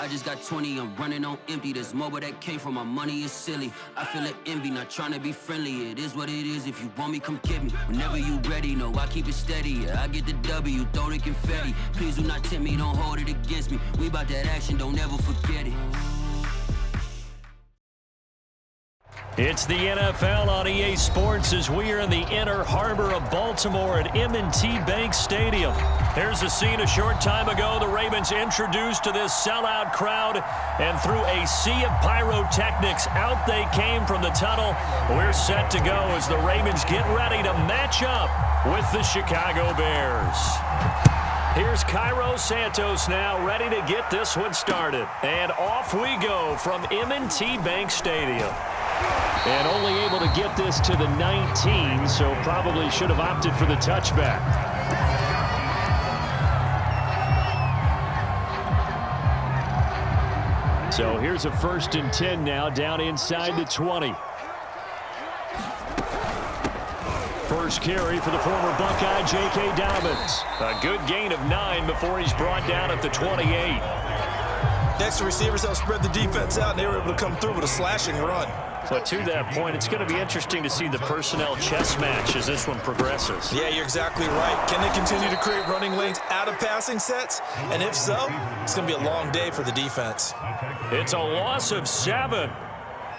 I just got 20, I'm running on empty. This mobile that came from my money is silly. I feel it envy, not trying to be friendly. It is what it is, if you want me, come get me. Whenever you ready, no, I keep it steady. Yeah, I get the W, throw the confetti. Please do not tempt me, don't hold it against me. We about that action, don't ever forget it. It's the NFL on EA Sports as we are in the inner harbor of Baltimore at M&T Bank Stadium. Here's a scene a short time ago. The Ravens introduced to this sellout crowd, and through a sea of pyrotechnics, out they came from the tunnel. We're set to go as the Ravens get ready to match up with the Chicago Bears. Here's Cairo Santos now ready to get this one started. And off we go from M&T Bank Stadium. And only able to get this to the 19, so probably should have opted for the touchback. So here's a 1st and 10 now, down inside the 20. First carry for the former Buckeye, J.K. Dobbins. A good gain of 9 before he's brought down at the 28. Next, the receivers helped spread the defense out, and they were able to come through with a slashing run. But to that point, it's going to be interesting to see the personnel chess match as this one progresses. Yeah, you're exactly right. Can they continue to create running lanes out of passing sets? And if so, it's going to be a long day for the defense. It's a loss of 7.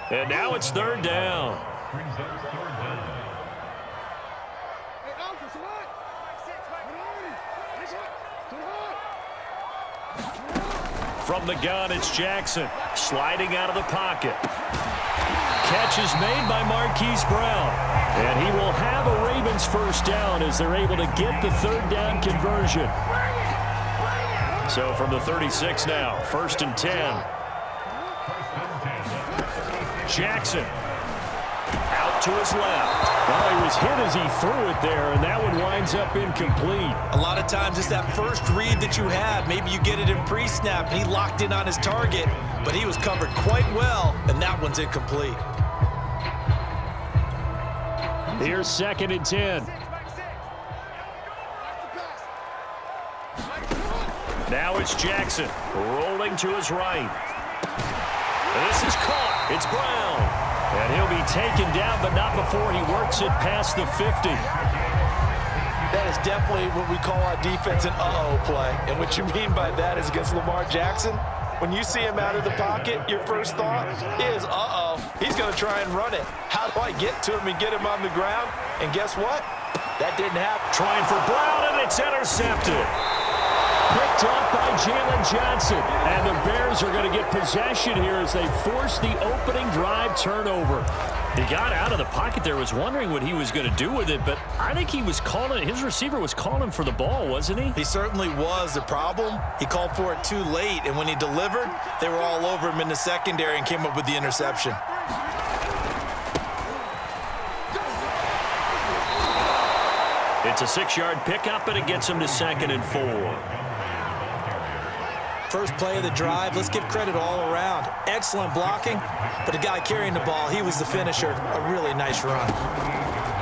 And now it's 3rd down. From the gun, it's Jackson sliding out of the pocket. Catch is made by Marquise Brown. And he will have a Ravens 1st down as they're able to get the 3rd down conversion. So from the 36 now, 1st and 10. Jackson out to his left. Well, he was hit as he threw it there, and that one winds up incomplete. A lot of times it's that first read that you had. Maybe you get it in pre-snap, and he locked in on his target, but he was covered quite well, and that one's incomplete. Here's 2nd and 10. Now it's Jackson rolling to his right. This is caught. It's Brown. And he'll be taken down, but not before he works it past the 50. That is definitely what we call our defense an uh-oh play. And what you mean by that is against Lamar Jackson, when you see him out of the pocket, your first thought is, uh-oh, he's going to try and run it. How do I get to him and get him on the ground? And guess what? That didn't happen. Trying for Brown, and it's intercepted. Picked up by Jalen Johnson. And the Bears are going to get possession here as they force the opening drive turnover. He got out of the pocket there, was wondering what he was going to do with it, but I think he was calling, his receiver was calling for the ball, wasn't he? He certainly was. The problem, he called for it too late, and when he delivered, they were all over him in the secondary and came up with the interception. It's a 6-yard pickup, and it gets him to 2nd and 4. First play of the drive, let's give credit all around. Excellent blocking, but the guy carrying the ball, he was the finisher. A really nice run.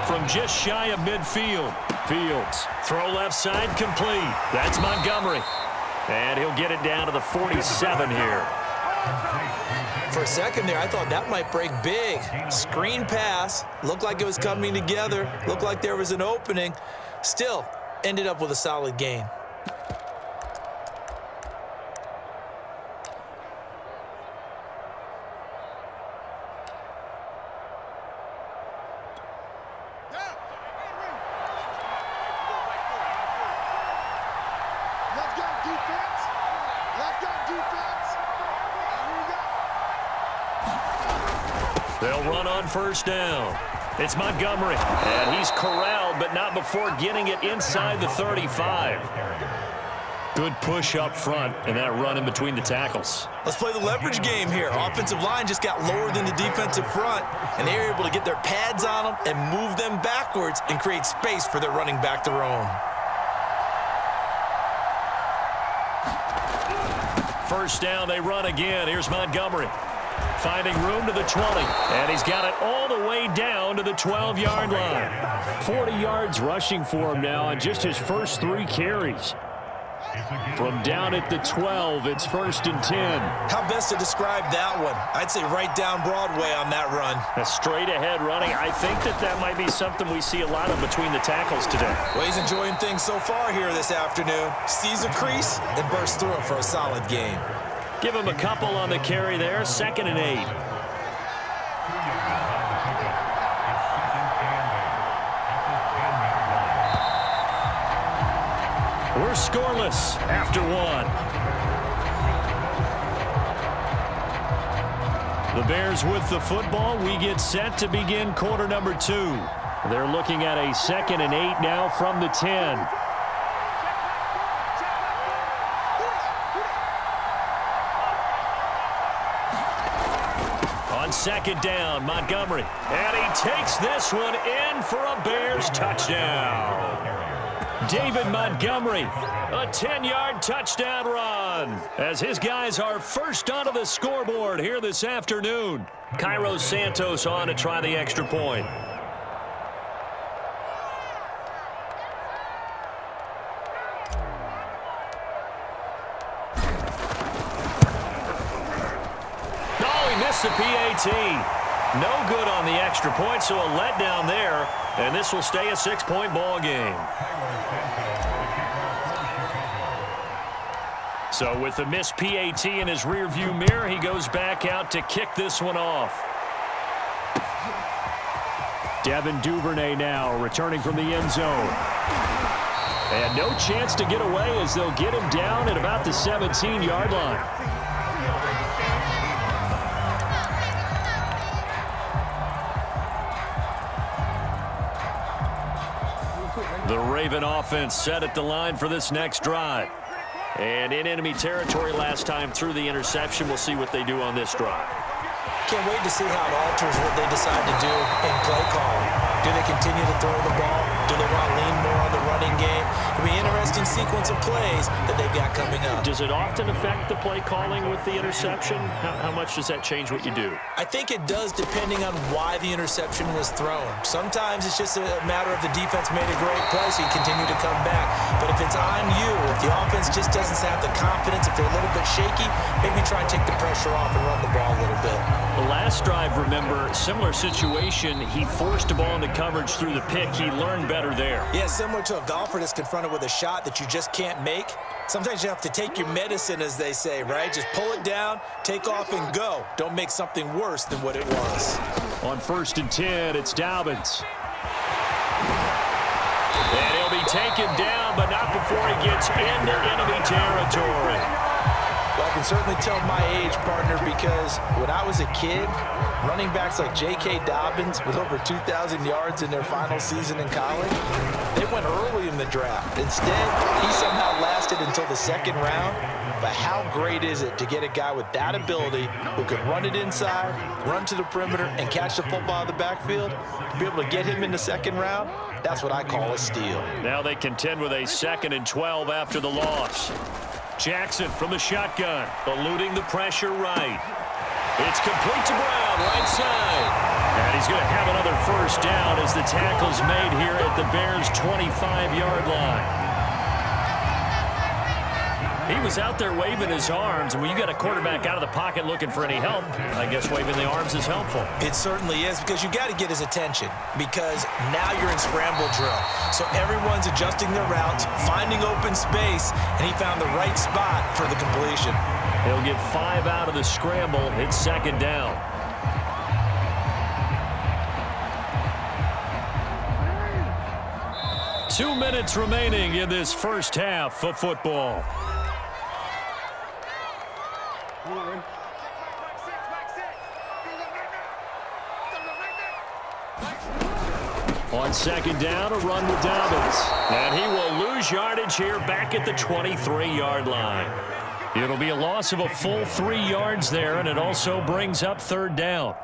From just shy of midfield, Fields. Throw left side complete. That's Montgomery. And he'll get it down to the 47 here. For a second there, I thought that might break big. Screen pass. Looked like it was coming together. Looked like there was an opening. Still, ended up with a solid gain. They'll run on 1st down. It's Montgomery, and he's corralled, but not before getting it inside the 35. Good push up front, and that run in between the tackles. Let's play the leverage game here. Offensive line just got lower than the defensive front, and they were able to get their pads on them and move them backwards and create space for their running back to roam. First down, they run again. Here's Montgomery. Finding room to the 20, and he's got it all the way down to the 12-yard line. 40 yards rushing for him now on just his first 3 carries. From down at the 12, it's 1st and 10. How best to describe that one? I'd say right down Broadway on that run. A straight-ahead running. I think that might be something we see a lot of between the tackles today. Well, he's enjoying things so far here this afternoon. Sees a crease and bursts through it for a solid game. Give him a couple on the carry there. 2nd and 8. We're scoreless after 1. The Bears with the football. We get set to begin quarter number 2. They're looking at a 2nd and 8 now from the 10. On 2nd down, Montgomery. And he takes this one in for a Bears touchdown. David Montgomery, a 10-yard touchdown run, as his guys are first onto the scoreboard here this afternoon. Cairo Santos on to try the extra point. Oh, he missed the PAT. No good on the extra point, so a letdown there, and this will stay a 6-point ball game. So with the missed PAT in his rearview mirror, he goes back out to kick this one off. Devin Duvernay now returning from the end zone. And no chance to get away as they'll get him down at about the 17-yard line. The Raven offense set at the line for this next drive. And in enemy territory last time through the interception. We'll see what they do on this drive. Can't wait to see how it alters what they decide to do in play calling. Do they continue to throw the ball? Do they want to lean more on the running game? It'll be an interesting sequence of plays that they've got coming up. Does it often affect the play calling with the interception? How much does that change what you do? I think it does, depending on why the interception was thrown. Sometimes it's just a matter of the defense made a great play, so you continue to come back. But if it's on you, if the offense just doesn't have the confidence, if they're a little bit shaky, maybe try and take the pressure off and run the ball a little bit. The last drive, remember, similar situation. He forced a ball into coverage through the pick. He learned better there. Yeah, similar to a golfer that's confronted with a shot that you just can't make. Sometimes you have to take your medicine, as they say, right? Just pull it down, take off, and go. Don't make something worse than what it was. On 1st and 10, it's Dobbins. And he'll be taken down, but not before he gets into enemy territory. Well, I can certainly tell my age, partner, because when I was a kid, running backs like J.K. Dobbins with over 2,000 yards in their final season in college, they went early in the draft. Instead, he somehow lasted until the 2nd round. But how great is it to get a guy with that ability who can run it inside, run to the perimeter, and catch the football in the backfield? To be able to get him in the 2nd round, that's what I call a steal. Now they contend with a 2nd and 12 after the loss. Jackson from the shotgun, eluding the pressure right. It's complete to Brown, right side. And he's going to have another first down as the tackle's made here at the Bears' 25-yard line. He was out there waving his arms, and when you got a quarterback out of the pocket looking for any help, I guess waving the arms is helpful. It certainly is, because you got to get his attention, because now you're in scramble drill. So everyone's adjusting their routes, finding open space, and he found the right spot for the completion. He'll get 5 out of the scramble. It's 2nd down. Two minutes remaining in this first half of football. On 2nd down, a run with Dobbins. And he will lose yardage here back at the 23-yard line. It'll be a loss of a full 3 yards there, and it also brings up 3rd down.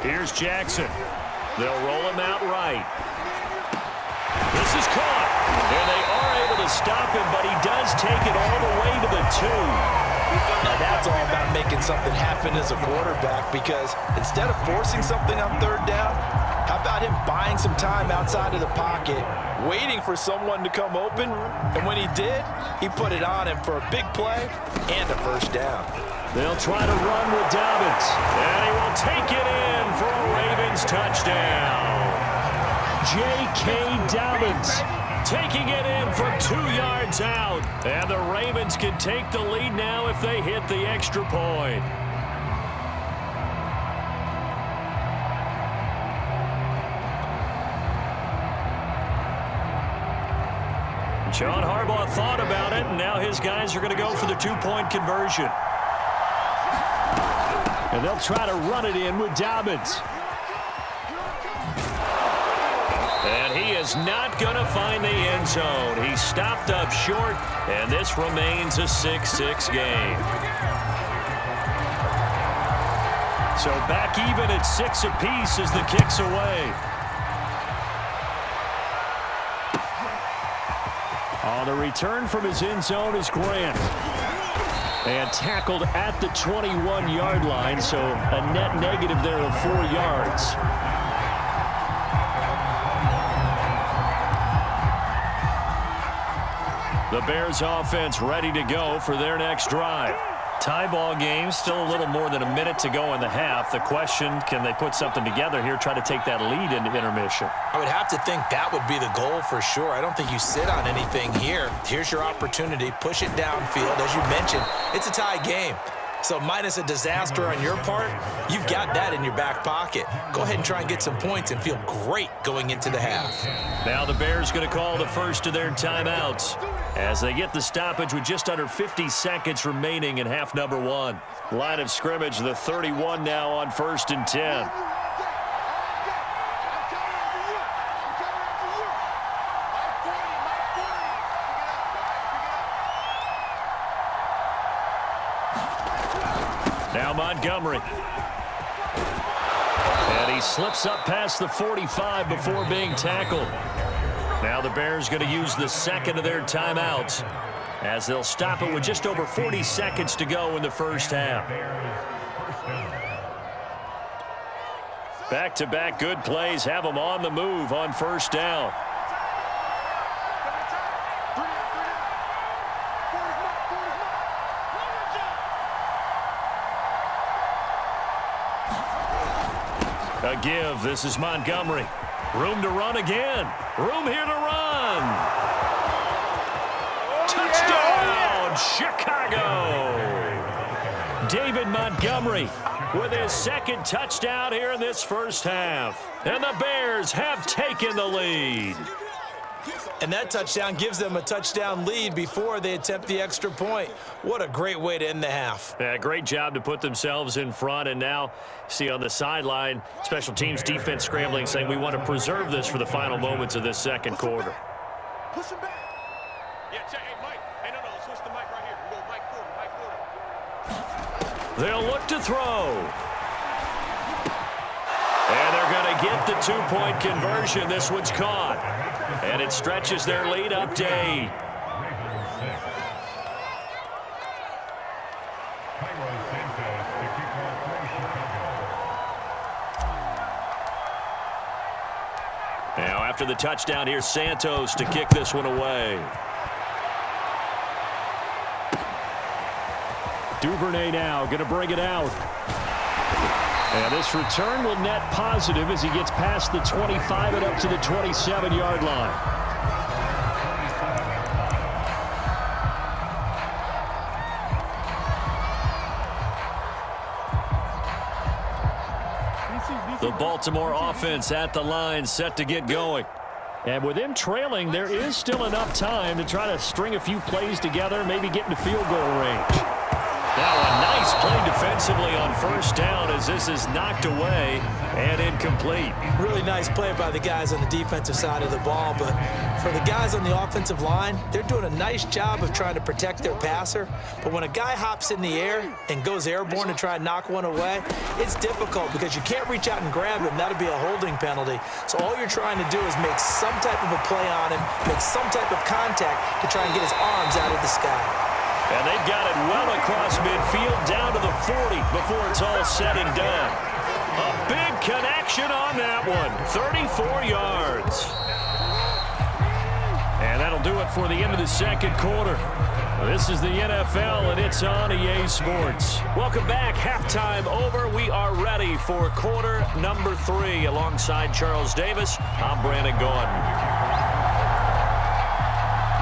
Here's Jackson. They'll roll him out right. This is caught. And they are able to stop him, but he does take it all the way to the 2. Now that's all about making something happen as a quarterback, because instead of forcing something on third down, how about him buying some time outside of the pocket, waiting for someone to come open, and when he did, he put it on him for a big play and a first down. They'll try to run with Dobbins, and he will take it in for a Ravens touchdown. J.K. Dobbins taking it in from 2 yards out. And the Ravens can take the lead now if they hit the extra point. John Harbaugh thought about it, and now his guys are going to go for the 2-point conversion. And they'll try to run it in with Dobbins. And he is not going to find the end zone. He stopped up short, and this remains a 6-6 game. So back even at 6 apiece as the kick's away. On the return from his end zone is Grant. And tackled at the 21-yard line, so a net negative there of 4 yards. The Bears offense ready to go for their next drive. Tie ball game, still a little more than a minute to go in the half. The question, can they put something together here, try to take that lead into intermission? I would have to think that would be the goal for sure. I don't think you sit on anything here. Here's your opportunity. Push it downfield. As you mentioned, it's a tie game. So minus a disaster on your part, you've got that in your back pocket. Go ahead and try and get some points and feel great going into the half. Now the Bears going to call the first of their timeouts as they get the stoppage with just under 50 seconds remaining in half number 1. Line of scrimmage, the 31 now on 1st and 10. Now Montgomery. And he slips up past the 45 before being tackled. Now the Bears going to use the second of their timeouts as they'll stop it with just over 40 seconds to go in the first half. Back-to-back good plays have them on the move on first down. A give. This is Montgomery. Room to run again. Room here to run. Touchdown, Chicago. David Montgomery with his second touchdown here in this first half. And the Bears have taken the lead. And that touchdown gives them a touchdown lead before they attempt the extra point. What a great way to end the half. Yeah, great job to put themselves in front. And now, see on the sideline, special teams defense scrambling, saying we want to preserve this for the final moments of this second quarter. Push him back. Yeah, check. Hey, Mike. Hey, no, switch the mic right here. We'll go Mike Porter. They'll look to throw. And they're going to get the 2-point conversion. This one's caught. And it stretches their lead up to 8. Now after the touchdown, here's Santos to kick this one away. Duvernay now going to bring it out. And this return will net positive as he gets past the 25 and up to the 27-yard line. The Baltimore offense at the line, set to get going. And with him trailing, there is still enough time to try to string a few plays together, maybe get into field goal range. Now a nice play defensively on first down as this is knocked away and incomplete. Really nice play by the guys on the defensive side of the ball, but for the guys on the offensive line, they're doing a nice job of trying to protect their passer. But when a guy hops in the air and goes airborne to try and knock one away, it's difficult because you can't reach out and grab him. That'll be a holding penalty. So all you're trying to do is make some type of a play on him, make some type of contact to try and get his arms out of the sky. And they've got it well across midfield down to the 40 before it's all said and done. A big connection on that one. 34 yards. And that'll do it for the end of the second quarter. This is the NFL, and it's on EA Sports. Welcome back. Halftime over. We are ready for quarter number 3. Alongside Charles Davis, I'm Brandon Gaudin.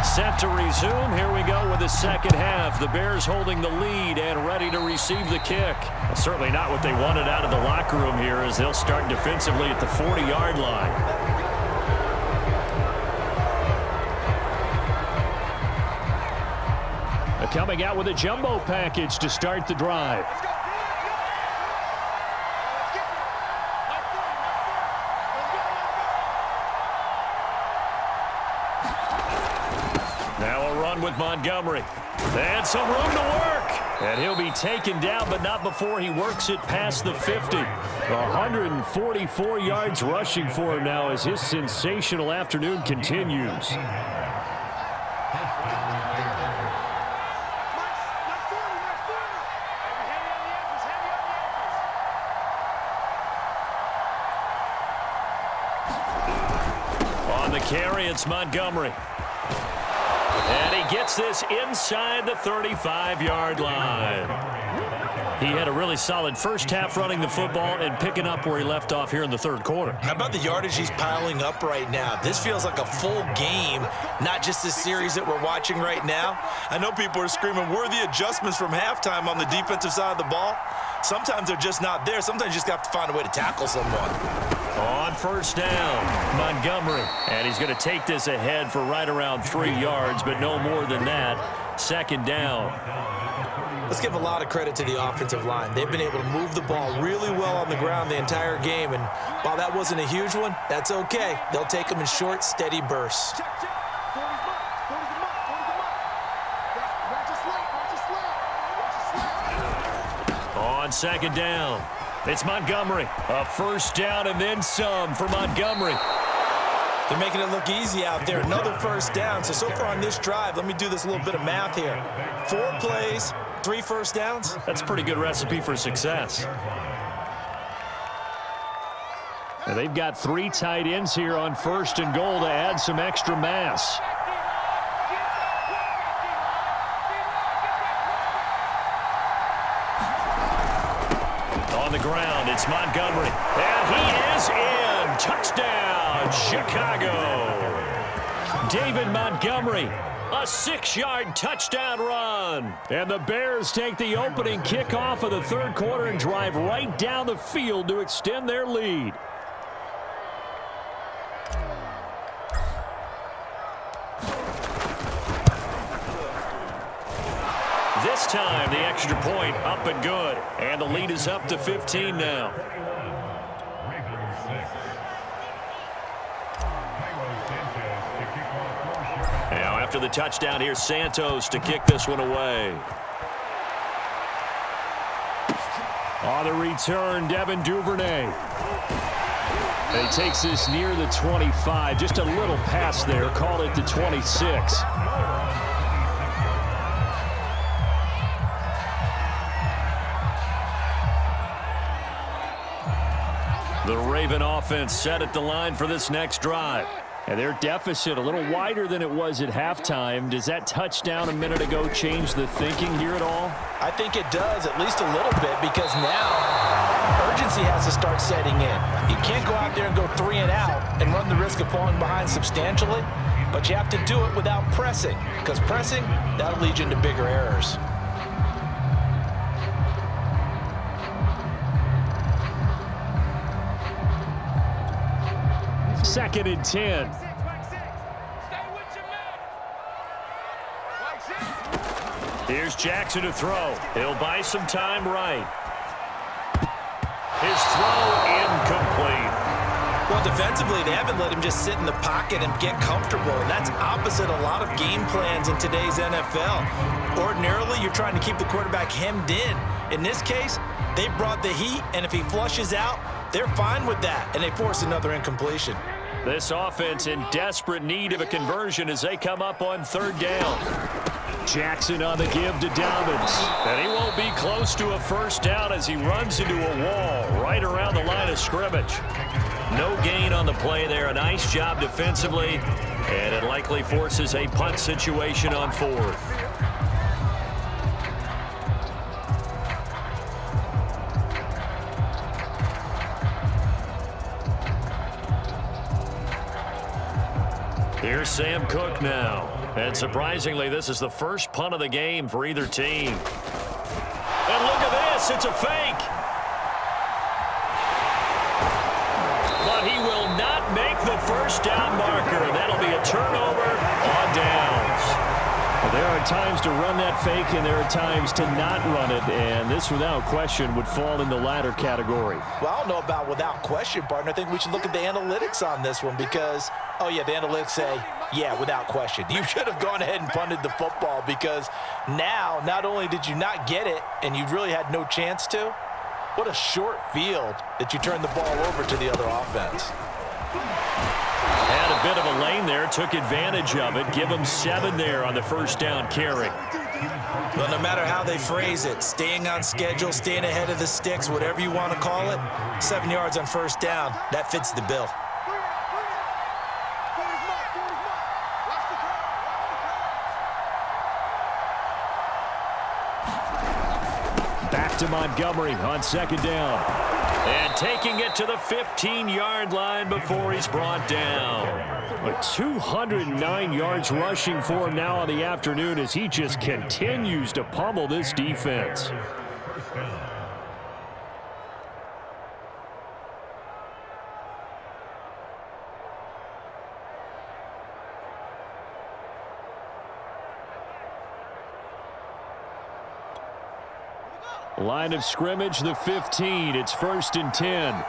Set to resume. Here we go with the second half. The Bears holding the lead and ready to receive the kick. Well, certainly not what they wanted out of the locker room here as they'll start defensively at the 40-yard line. Coming out with a jumbo package to start the drive. With Montgomery. And some room to work. And he'll be taken down, but not before he works it past the 50. 144 yards rushing for him now as his sensational afternoon continues. On the carry, it's Montgomery. And he gets this inside the 35-yard line. He had a really solid first half running the football and picking up where he left off here in the third quarter. How about the yardage he's piling up right now? This feels like a full game, not just this series that we're watching right now. I know people are screaming, worthy adjustments from halftime on the defensive side of the ball. Sometimes they're just not there. Sometimes you just have to find a way to tackle someone. On first down, Montgomery. And he's going to take this ahead for right around 3 yards, but no more than that. Second down. Let's give a lot of credit to the offensive line. They've been able to move the ball really well on the ground the entire game. And while that wasn't a huge one, that's okay. They'll take them in short, steady bursts. On second down, it's Montgomery. A first down and then some for Montgomery. They're making it look easy out there. Another first down. So far on this drive, let me do this little bit of math here. 4 plays, 3 first downs. That's a pretty good recipe for success. And they've got 3 tight ends here on first and goal to add some extra mass. On the ground, it's Montgomery. And he is in. Touchdown, Chicago. David Montgomery, a 6-yard touchdown run. And the Bears take the opening kickoff of the third quarter and drive right down the field to extend their lead. This time, the extra point up and good. And the lead is up to 15 now. Now, after the touchdown, here's Santos to kick this one away. On the return, Devin Duvernay. And he takes this near the 25. Just a little pass there. Call it the 26. The Raven offense set at the line for this next drive. And their deficit a little wider than it was at halftime. Does that touchdown a minute ago change the thinking here at all? I think it does, at least a little bit, because now urgency has to start setting in. You can't go out there and go 3 and out and run the risk of falling behind substantially, but you have to do it without pressing, because pressing, that'll lead you into bigger errors. Second and 10. Here's Jackson to throw. He'll buy some time right. His throw incomplete. Well, defensively, they haven't let him just sit in the pocket and get comfortable, and that's opposite a lot of game plans in today's NFL. Ordinarily, you're trying to keep the quarterback hemmed in. In this case, they brought the heat, and if he flushes out, they're fine with that, and they force another incompletion. This offense in desperate need of a conversion as they come up on third down. Jackson on the give to Dobbins. And he won't be close to a first down as he runs into a wall right around the line of scrimmage. No gain on the play there. A nice job defensively, and it likely forces a punt situation on fourth. Here's Sam Cook now. And surprisingly, this is the first punt of the game for either team. And look at this. It's a fake. But he will not make the first down marker. That'll be a turnover on downs. Well, there are times to run that fake, and there are times to not run it. And this, without question, would fall in the latter category. Well, I don't know about without question, partner. I think we should look at the analytics on this one because, oh, yeah, the analytics say, yeah, without question. You should have gone ahead and punted the football because now not only did you not get it and you really had no chance to, what a short field that you turned the ball over to the other offense. Had a bit of a lane there, took advantage of it. Give him 7 there on the first down carry. Well, no matter how they phrase it, staying on schedule, staying ahead of the sticks, whatever you want to call it, 7 yards on first down, that fits the bill. Back to Montgomery on second down. And taking it to the 15-yard line before he's brought down. But 209 yards rushing for him now on the afternoon as he just continues to pummel this defense. Line of scrimmage, the 15. It's 1st and 10.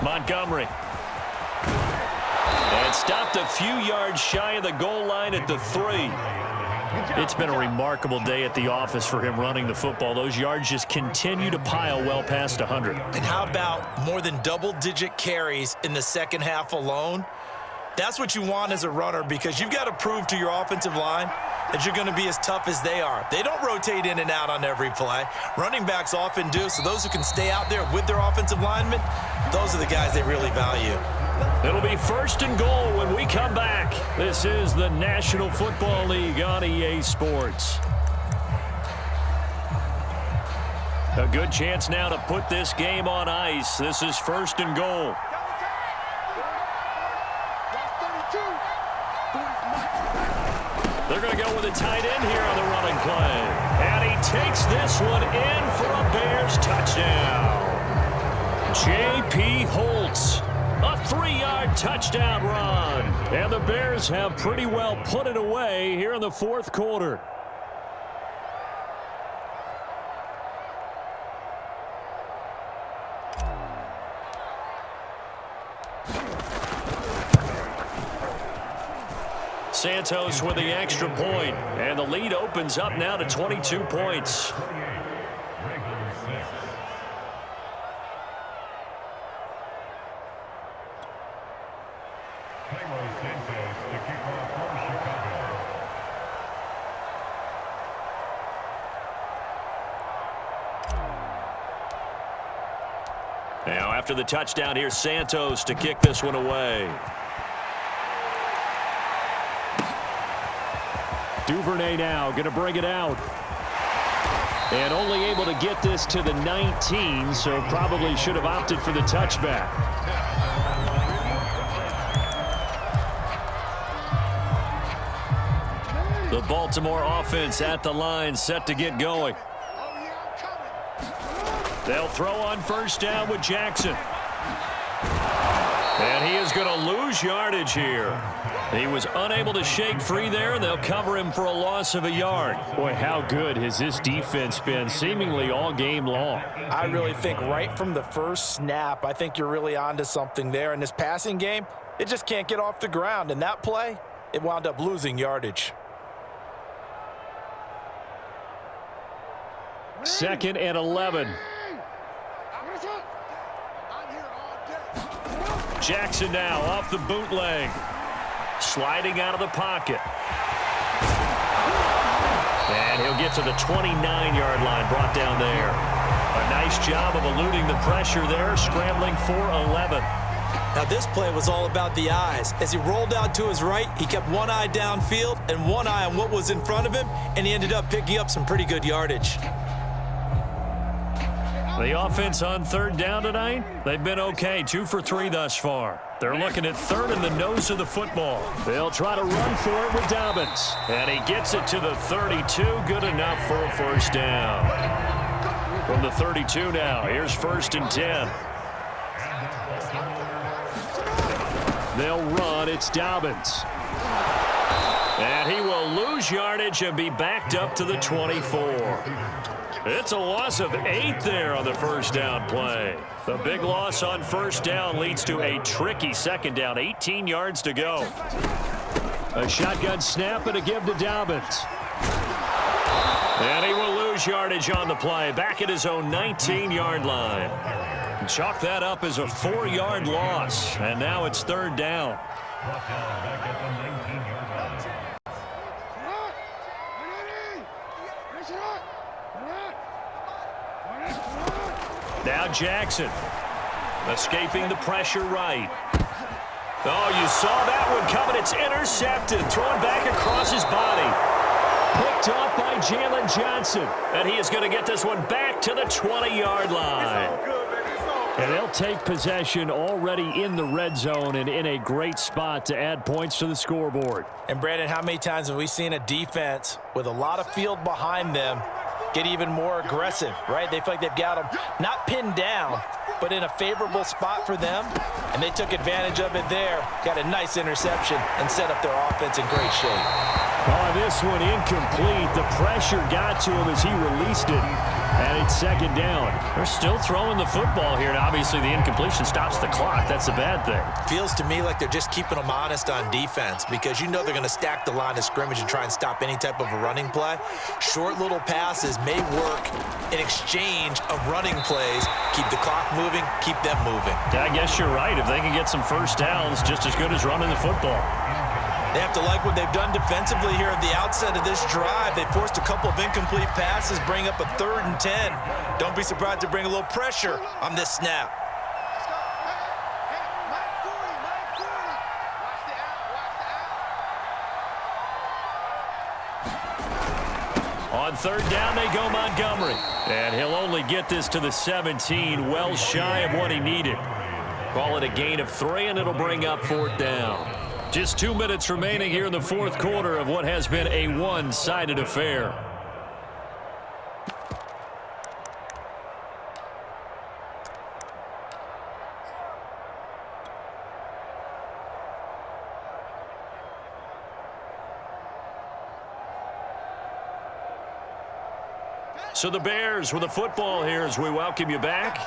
Montgomery. And stopped a few yards shy of the goal line at the 3. It's been a remarkable day at the office for him running the football. Those yards just continue to pile well past 100. And how about more than double-digit carries in the second half alone? That's what you want as a runner because you've got to prove to your offensive line that you're going to be as tough as they are. They don't rotate in and out on every play. Running backs often do, so those who can stay out there with their offensive linemen, those are the guys they really value. It'll be 1st and goal when we come back. This is the National Football League on EA Sports. A good chance now to put this game on ice. This is 1st and goal. They're going to go with a tight end here on the running play. And he takes this one in for a Bears touchdown. J.P. Holtz, a 3-yard touchdown run. And the Bears have pretty well put it away here in the 4th quarter. Santos with the extra point, and the lead opens up now to 22 points. Now after the touchdown, here's Santos to kick this one away. Duvernay now going to bring it out. And only able to get this to the 19, so probably should have opted for the touchback. The Baltimore offense at the line, set to get going. They'll throw on first down with Jackson. And he is going to lose yardage here. He was unable to shake free there, and they'll cover him for a loss of a yard. Boy, how good has this defense been seemingly all game long? I really think right from the first snap, I think you're really onto something there. In this passing game, it just can't get off the ground. And that play, it wound up losing yardage. 2nd and 11. Jackson now off the bootleg. Sliding out of the pocket. And he'll get to the 29-yard line, brought down there. A nice job of eluding the pressure there, scrambling for 11. Now this play was all about the eyes. As he rolled out to his right, he kept one eye downfield and one eye on what was in front of him, and he ended up picking up some pretty good yardage. The offense on 3rd down tonight, they've been okay, 2 for 3 thus far. They're looking at 3rd in the nose of the football. They'll try to run for it with Dobbins. And he gets it to the 32, good enough for a first down. From the 32 now, here's 1st and 10. They'll run, it's Dobbins. And he will lose yardage and be backed up to the 24. It's a loss of 8 there on the first down play. The big loss on first down leads to a tricky second down. 18 yards to go. A shotgun snap and a give to Dobbins. And he will lose yardage on the play. Back at his own 19-yard line. Chalk that up as a 4-yard loss. And now it's 3rd down. Now Jackson, escaping the pressure right. Oh, you saw that one coming. It's intercepted, thrown back across his body. Picked up by Jalen Johnson. And he is going to get this one back to the 20-yard line. And they'll take possession already in the red zone and in a great spot to add points to the scoreboard. And, Brandon, how many times have we seen a defense with a lot of field behind them get even more aggressive, right? They feel like they've got them not pinned down, but in a favorable spot for them, and they took advantage of it there. Got a nice interception and set up their offense in great shape. Oh, this one incomplete. The pressure got to him as he released it, and it's 2nd down. They're still throwing the football here, and obviously the incompletion stops the clock. That's a bad thing. Feels to me like they're just keeping them honest on defense because you know they're going to stack the line of scrimmage and try and stop any type of a running play. Short little passes may work in exchange of running plays. Keep the clock moving, keep them moving. Yeah, I guess you're right. If they can get some first downs, just as good as running the football. They have to like what they've done defensively here at the outset of this drive. They forced a couple of incomplete passes, bring up a 3rd and 10. Don't be surprised to bring a little pressure on this snap. On 3rd down, they go Montgomery. And he'll only get this to the 17, well shy of what he needed. Call it a gain of 3, and it'll bring up 4th down. Just 2 minutes remaining here in the 4th quarter of what has been a one-sided affair. So the Bears with a football here as we welcome you back.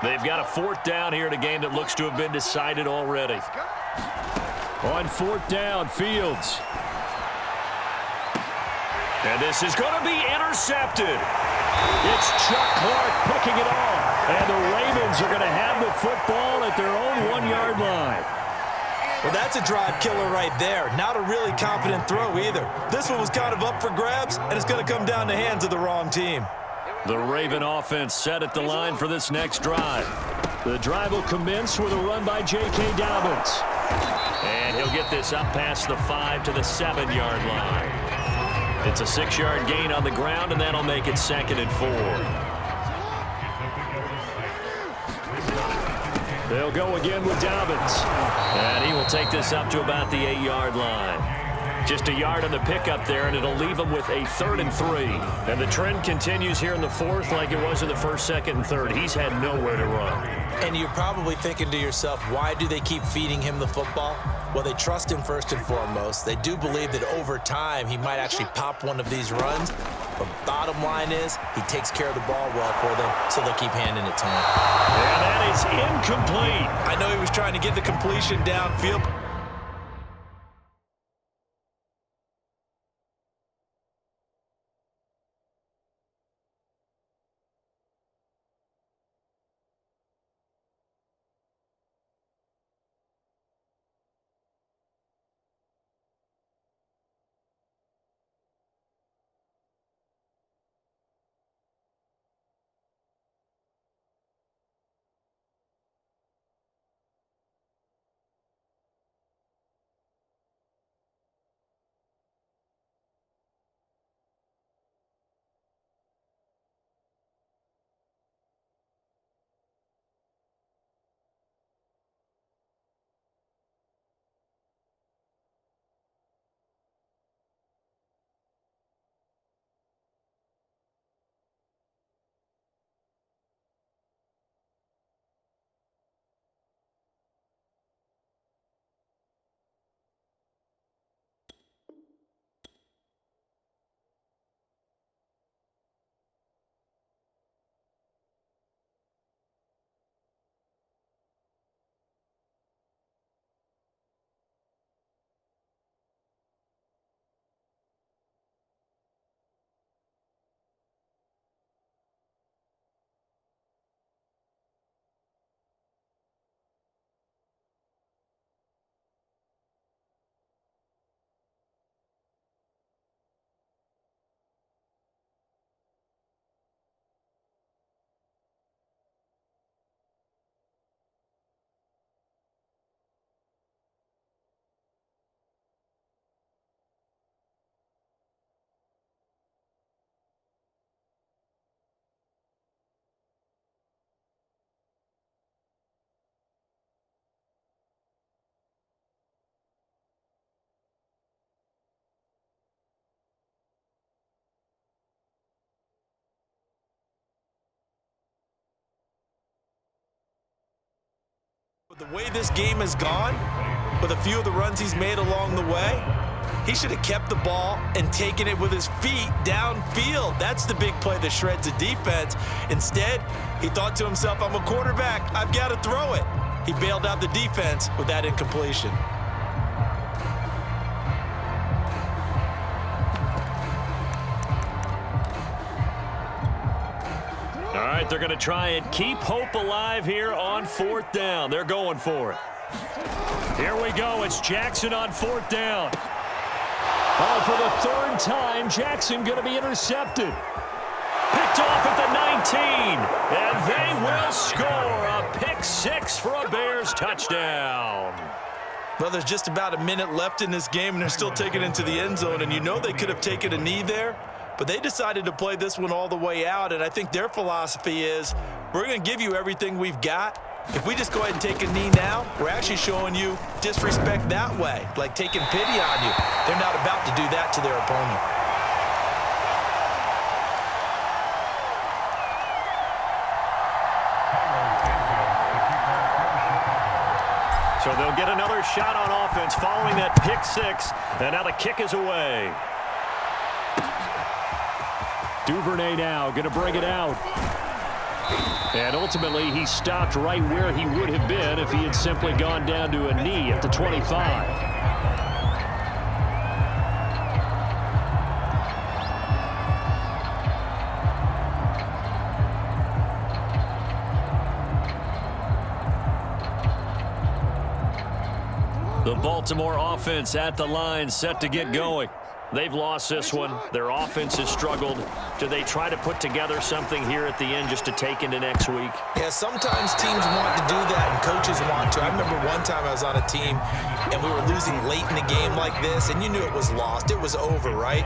They've got a 4th down here in a game that looks to have been decided already. On 4th down, Fields. And this is going to be intercepted. It's Chuck Clark picking it off. And the Ravens are going to have the football at their own 1-yard line. Well, that's a drive killer right there. Not a really confident throw either. This one was kind of up for grabs, and it's going to come down the hands of the wrong team. The Raven offense set at the line for this next drive. The drive will commence with a run by J.K. Dobbins. And he'll get this up past the 5 to the 7-yard line. It's a 6-yard gain on the ground, and that'll make it 2nd and 4. They'll go again with Dobbins. And he will take this up to about the 8-yard line. Just a yard on the pickup there, and it'll leave them with a 3rd and 3. And the trend continues here in the 4th like it was in the 1st, 2nd, and 3rd. He's had nowhere to run. And you're probably thinking to yourself, why do they keep feeding him the football? Well, they trust him first and foremost. They do believe that over time he might actually pop one of these runs. But bottom line is he takes care of the ball well for them, so they'll keep handing it to him. And that is incomplete. I know he was trying to get the completion downfield. The way this game has gone, with a few of the runs he's made along the way, he should have kept the ball and taken it with his feet downfield. That's the big play that shreds the defense. Instead, he thought to himself, I'm a quarterback, I've got to throw it. He bailed out the defense with that incompletion. All right, they're going to try and keep hope alive here on 4th down. They're going for it. Here we go. It's Jackson on 4th down. Oh, for the 3rd time, Jackson going to be intercepted. Picked off at the 19, and they will score a pick 6 for a Bears touchdown. Well, there's just about a minute left in this game, and they're still taking it into the end zone, and you know they could have taken a knee there, but they decided to play this one all the way out, and I think their philosophy is we're going to give you everything we've got. If we just go ahead and take a knee now, we're actually showing you disrespect that way, like taking pity on you. They're not about to do that to their opponent. So they'll get another shot on offense following that pick 6, and now the kick is away. Duvernay now going to bring it out. And ultimately, he stopped right where he would have been if he had simply gone down to a knee at the 25. The Baltimore offense at the line, set to get going. They've lost this one. Their offense has struggled. Do they try to put together something here at the end just to take into next week? Yeah, sometimes teams want to do that and coaches want to. I remember one time I was on a team and we were losing late in the game like this, and you knew it was lost. It was over, right?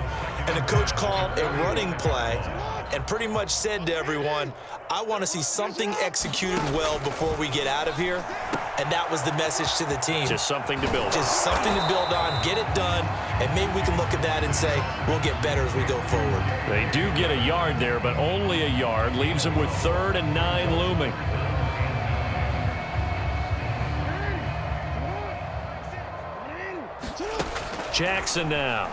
And the coach called a running play and pretty much said to everyone, I want to see something executed well before we get out of here. and that was the message to the team. Just something to build on. Just something to build on, get it done, and maybe we can look at that and say, we'll get better as we go forward. They do get a yard there, but only a yard. Leaves them with 3rd and 9 looming. Jackson now.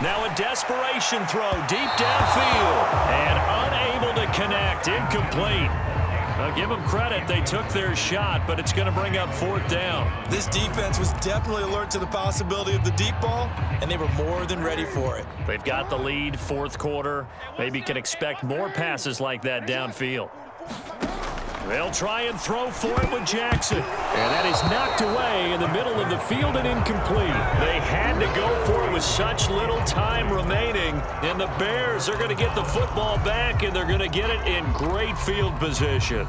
Now a desperation throw deep downfield and unable to connect. Incomplete. I'll give them credit. They took their shot, but it's going to bring up 4th down. This defense was definitely alert to the possibility of the deep ball, and they were more than ready for it. They've got the lead, 4th quarter. Maybe can expect more passes like that downfield. They'll try and throw for it with Jackson. And that is knocked away in the middle of the field and incomplete. They had to go for it with such little time remaining. And the Bears are going to get the football back, and they're going to get it in great field position.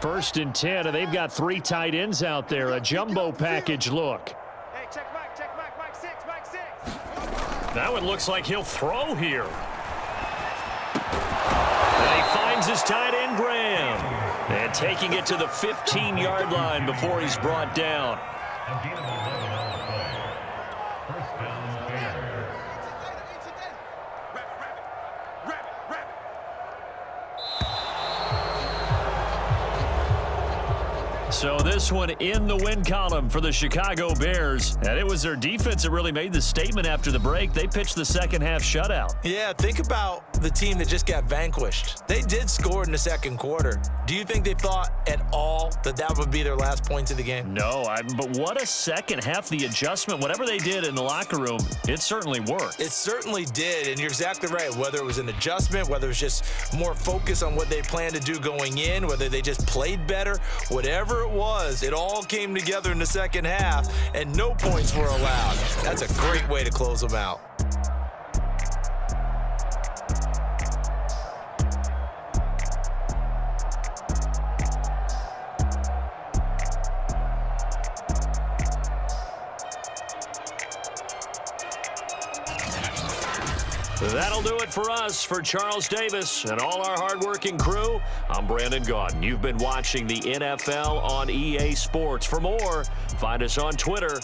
1st and 10, and they've got 3 tight ends out there. A jumbo package look. Hey, check Mike 6, Mike 6. Now it looks like he'll throw here. And he finds his tight end, Graham. And taking it to the 15-yard line before he's brought down. So this one in the win column for the Chicago Bears. And it was their defense that really made the statement after the break. They pitched the second-half shutout. Yeah, think about the team that just got vanquished. They did score in the 2nd quarter. Do you think they thought at all that that would be their last points of the game? No, but what a second half. The adjustment, whatever they did in the locker room, it certainly worked. It certainly did, and you're exactly right. Whether it was an adjustment, whether it was just more focus on what they planned to do going in, whether they just played better, whatever it was, it all came together in the second half, and no points were allowed. That's a great way to close them out. That'll do it for us. For Charles Davis and all our hardworking crew, I'm Brandon Gaudin. You've been watching the NFL on EA Sports. For more, find us on Twitter